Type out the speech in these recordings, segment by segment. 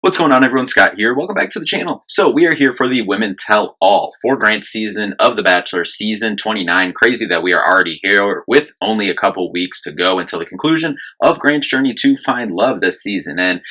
What's going on, everyone? Scott here. Welcome back to the channel. So we are here for the Women Tell All for Grant's season of The Bachelor, season 29. Crazy that we are already here with only a couple weeks to go until the conclusion of Grant's journey to find love this season. And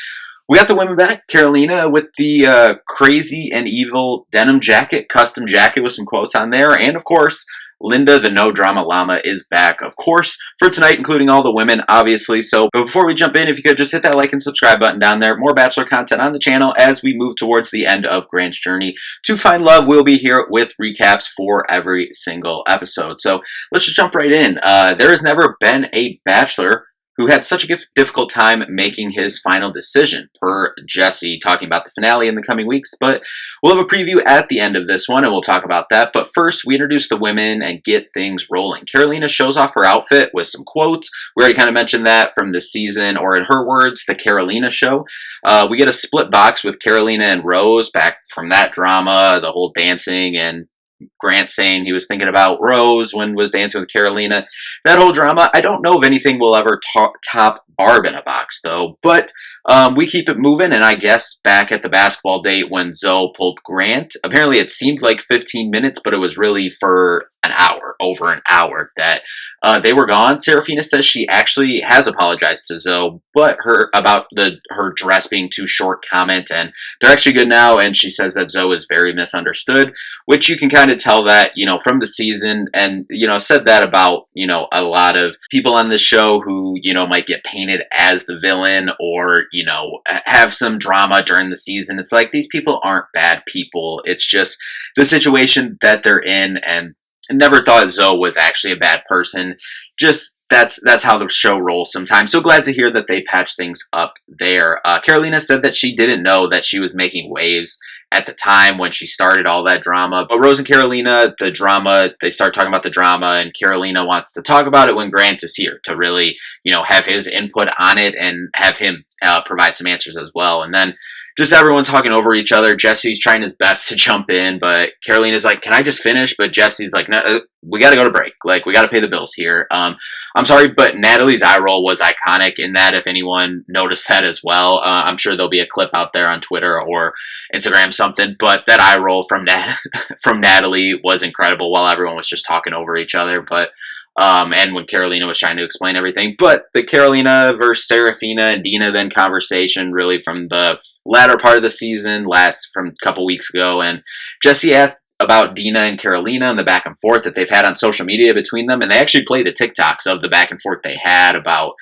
we got the women back. Carolina with the crazy and evil denim jacket, custom jacket with some quotes on there. And of course, Linda, the no drama llama, is back, of course, for tonight, including all the women, obviously. So, but before we jump in, if you could just hit that like and subscribe button down there. More Bachelor content on the channel as we move towards the end of Grant's journey to find love. We'll be here with recaps for every single episode. So let's just jump right in. There has never been a Bachelor who had such a difficult time making his final decision, per Jesse, talking about the finale in the coming weeks. But we'll have a preview at the end of this one, and we'll talk about that. But first, we introduce the women and get things rolling. Carolina shows off her outfit with some quotes. We already kind of mentioned that from this season, or in her words, the Carolina show. We get a split box with Carolina and Rose back from that drama, the whole dancing and Grant saying he was thinking about Rose when he was dancing with Carolina. That whole drama, I don't know if anything will ever top Barb in a box, though. But we keep it moving, and I guess back at the basketball date when Zoe pulled Grant, apparently it seemed like 15 minutes, but it was really for an hour, over an hour, that they were gone. Serafina says she actually has apologized to Zoe, but about her dress being too short comment, and they're actually good now, and she says that Zoe is very misunderstood, which you can kind of tell that, from the season, and, said that about, a lot of people on this show who, might get painted as the villain or, have some drama during the season. It's like, these people aren't bad people. It's just the situation that they're in, and I never thought Zoe was actually a bad person. Just that's how the show rolls sometimes. So glad to hear that they patched things up there. Carolina said that she didn't know that she was making waves at the time when she started all that drama. But Rose and Carolina, the drama, they start talking about the drama, and Carolina wants to talk about it when Grant is here to really, have his input on it and have him provide some answers as well. And then just everyone talking over each other. Jesse's trying his best to jump in, but Carolina's like, can I just finish? But Jesse's like, no, we got to go to break. Like, we got to pay the bills here. I'm sorry, but Natalie's eye roll was iconic in that, if anyone noticed that as well. I'm sure there'll be a clip out there on Twitter or Instagram, something, but that eye roll from Natalie was incredible while everyone was just talking over each other. But and when Carolina was trying to explain everything. But the Carolina versus Serafina and Dina then conversation really from the latter part of the season, from a couple weeks ago. And Jesse asked about Dina and Carolina and the back and forth that they've had on social media between them. And they actually played the TikToks of the back and forth they had about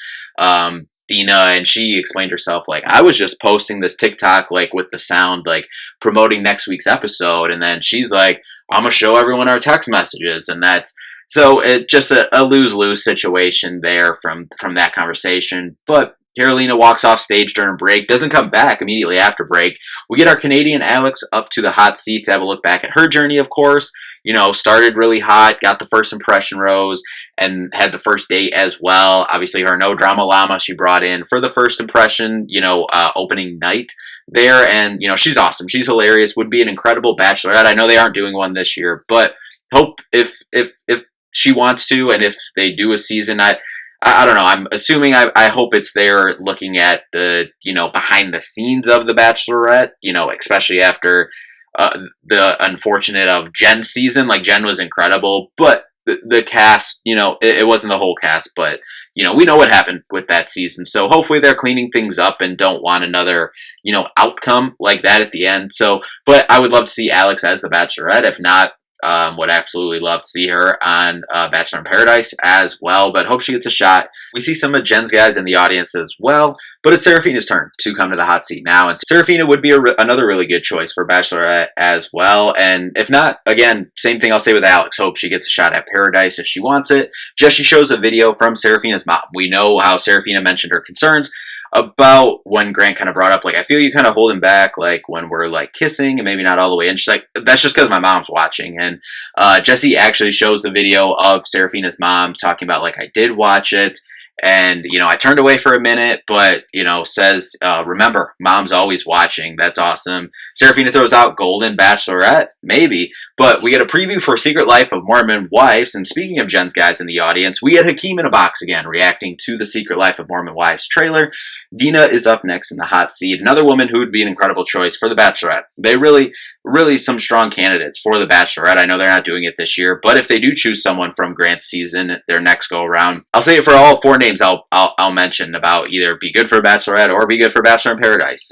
Dina, and she explained herself like, I was just posting this TikTok like with the sound like promoting next week's episode. And then she's like, I'm going to show everyone our text messages. And that's so it just a lose-lose situation there from that conversation. But Carolina walks off stage during break, doesn't come back immediately after break. We get our Canadian Alex up to the hot seat to have a look back at her journey, of course. Started really hot, got the first impression rose, and had the first date as well. Obviously, her no drama llama she brought in for the first impression, opening night there. And, she's awesome. She's hilarious. Would be an incredible bachelorette. I know they aren't doing one this year, but hope if she wants to, and if they do a season, I don't know. I'm assuming I hope it's there looking at the, behind the scenes of The Bachelorette, especially after the unfortunate of Jen's season. Like, Jen was incredible, but the cast, it wasn't the whole cast, but, we know what happened with that season. So hopefully they're cleaning things up and don't want another, outcome like that at the end. So, but I would love to see Alex as the Bachelorette. If not, would absolutely love to see her on Bachelor in Paradise as well, but hope she gets a shot. We see some of Jen's guys in the audience as well, but it's Serafina's turn to come to the hot seat now, and Serafina would be another really good choice for Bachelorette as well. And if not, again, same thing I'll say with Alex. Hope she gets a shot at Paradise if she wants it. Jesse shows a video from Serafina's mom. We know how Serafina mentioned her concerns about when Grant kind of brought up, like, I feel you kind of holding back, like, when we're, like, kissing and maybe not all the way in. She's like, that's just because my mom's watching. And Jesse actually shows the video of Serafina's mom talking about, like, I did watch it. And, I turned away for a minute, but, says, remember, mom's always watching. That's awesome. Serafina throws out Golden Bachelorette, maybe. But we get a preview for Secret Life of Mormon Wives. And speaking of Jen's guys in the audience, we get Hakeem in a box again, reacting to the Secret Life of Mormon Wives trailer. Dina is up next in the hot seat. Another woman who would be an incredible choice for the Bachelorette. They really some strong candidates for the Bachelorette. I know they're not doing it this year, but if they do choose someone from Grant's season, their next go around, I'll say it for all 4 names I'll mention about either be good for Bachelorette or be good for Bachelor in Paradise.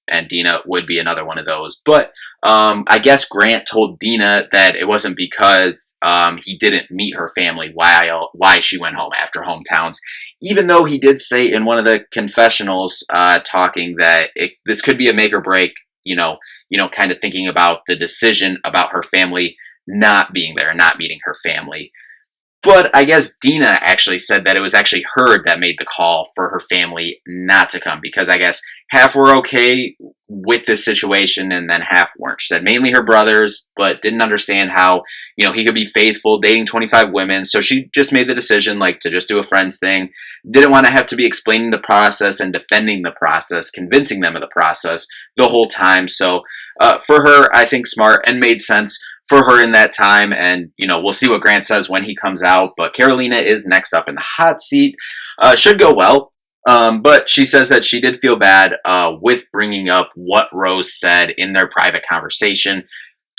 And Dina would be another one of those. But I guess Grant told Dina that it wasn't because he didn't meet her family why she went home after hometowns, even though he did say in one of the confessionals talking that this could be a make or break, kind of thinking about the decision about her family not being there, not meeting her family. But I guess Dina actually said that it was actually her that made the call for her family not to come, because I guess half were okay with this situation and then half weren't. She said mainly her brothers, but didn't understand how, he could be faithful, dating 25 women. So she just made the decision to just do a friends thing. Didn't want to have to be explaining the process and defending the process, convincing them of the process the whole time. So for her, I think smart and made sense for her in that time, and we'll see what Grant says when he comes out. But Carolina is next up in the hot seat. Should go well, but she says that she did feel bad with bringing up what Rose said in their private conversation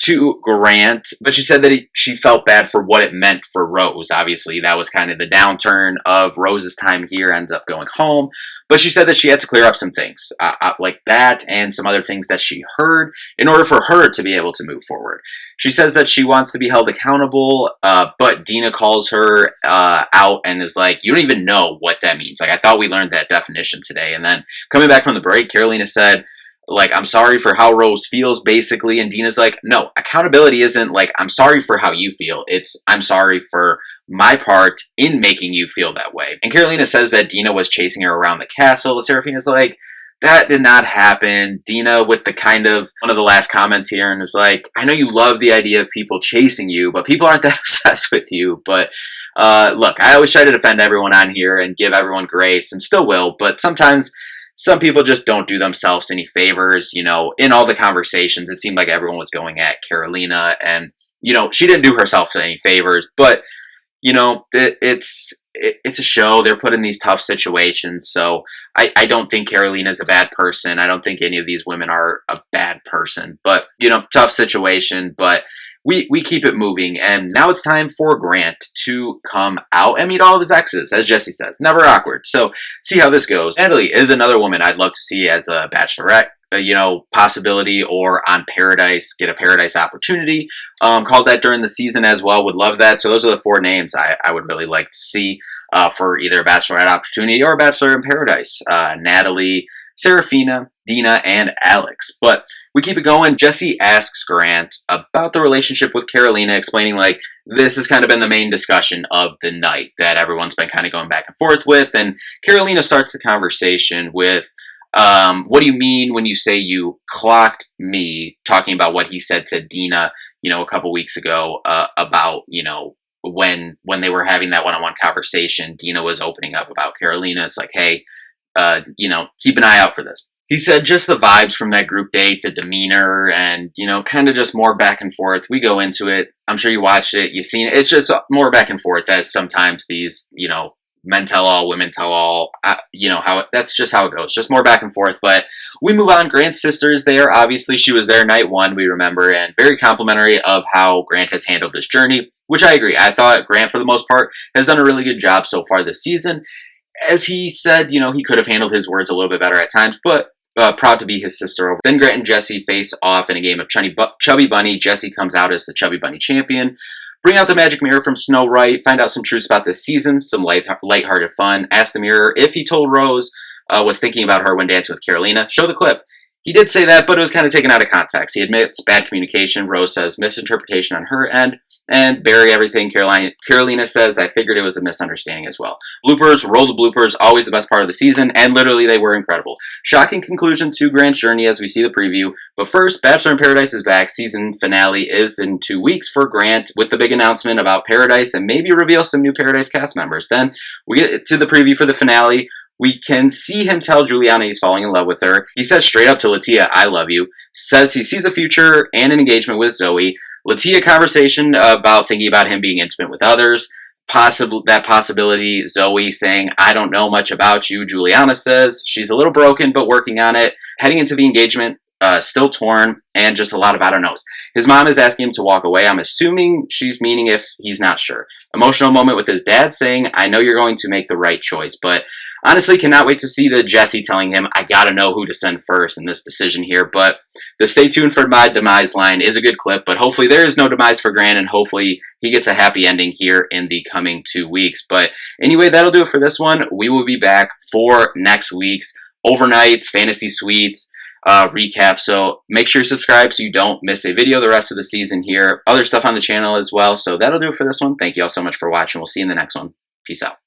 to Grant, but she said that she felt bad for what it meant for Rose. Obviously, that was kind of the downturn of Rose's time here, ends up going home. But she said that she had to clear up some things like that and some other things that she heard in order for her to be able to move forward. She says that she wants to be held accountable, but Dina calls her out and is like, you don't even know what that means. I thought we learned that definition today. And then coming back from the break, Carolina said, I'm sorry for how Rose feels, basically. And Dina's like, no, accountability isn't I'm sorry for how you feel. It's, I'm sorry for my part in making you feel that way. And Carolina says that Dina was chasing her around the castle. Serafina's like, that did not happen. Dina with the kind of one of the last comments here and is like, I know you love the idea of people chasing you, but people aren't that obsessed with you. But look, I always try to defend everyone on here and give everyone grace, and still will, but sometimes some people just don't do themselves any favors. In all the conversations, it seemed like everyone was going at Carolina, and, she didn't do herself any favors, but, it's a show. They're put in these tough situations. So I don't think Carolina's a bad person. I don't think any of these women are a bad person, but, tough situation, but we keep it moving. And now it's time for Grant to come out and meet all of his exes, as Jesse says. Never awkward. So see how this goes. Natalie is another woman I'd love to see as a Bachelorette, possibility, or on Paradise, get a Paradise opportunity. Called that during the season as well. Would love that. So those are the 4 names I would really like to see for either a Bachelorette opportunity or a Bachelor in Paradise. Natalie, Serafina, Dina, and Alex. But we keep it going. Jesse asks Grant about the relationship with Carolina, explaining this has kind of been the main discussion of the night that everyone's been kind of going back and forth with. And Carolina starts the conversation with, what do you mean when you say you clocked me, talking about what he said to Dina, a couple weeks ago about, when they were having that one-on-one conversation, Dina was opening up about Carolina. It's like, hey, keep an eye out for this. He said just the vibes from that group date, the demeanor, and, kind of just more back and forth. We go into it. I'm sure you watched it. You've seen it. It's just more back and forth, as sometimes these, men tell all, women tell all, that's just how it goes. Just more back and forth. But we move on. Grant's sister is there. Obviously, she was there night 1, we remember, and very complimentary of how Grant has handled this journey, which I agree. I thought Grant, for the most part, has done a really good job so far this season. As he said, he could have handled his words a little bit better at times, but proud to be his sister over. Then Grant and Jesse face off in a game of Chubby Bunny. Jesse comes out as the Chubby Bunny champion. Bring out the magic mirror from Snow White. Find out some truths about this season. Some lighthearted fun. Ask the mirror if he told Rose was thinking about her when dancing with Carolina. Show the clip. He did say that, but it was kind of taken out of context. He admits bad communication. Rose says misinterpretation on her end. And bury everything. Carolina says, I figured it was a misunderstanding as well. Bloopers, roll the bloopers, always the best part of the season, and literally they were incredible. Shocking conclusion to Grant's journey as we see the preview. But first, Bachelor in Paradise is back. Season finale is in 2 weeks for Grant, with the big announcement about Paradise and maybe reveal some new Paradise cast members. Then we get to the preview for the finale. We can see him tell Juliana he's falling in love with her. He says straight up to Latia, I love you. Says he sees a future and an engagement with Zoe. Latia conversation about thinking about him being intimate with others. possibility. Zoe saying, I don't know much about you. Juliana says she's a little broken, but working on it. Heading into the engagement, still torn, and just a lot of I don't knows. His mom is asking him to walk away. I'm assuming she's meaning if he's not sure. Emotional moment with his dad saying, I know you're going to make the right choice, but honestly cannot wait to see the Jesse telling him, I gotta know who to send first in this decision here. But the stay tuned for my demise line is a good clip, but hopefully there is no demise for Grant, and hopefully he gets a happy ending here in the coming 2 weeks. But anyway, that'll do it for this one. We will be back for next week's overnights, fantasy suites, recap. So make sure you subscribe so you don't miss a video the rest of the season here. Other stuff on the channel as well. So that'll do it for this one. Thank you all so much for watching. We'll see you in the next one. Peace out.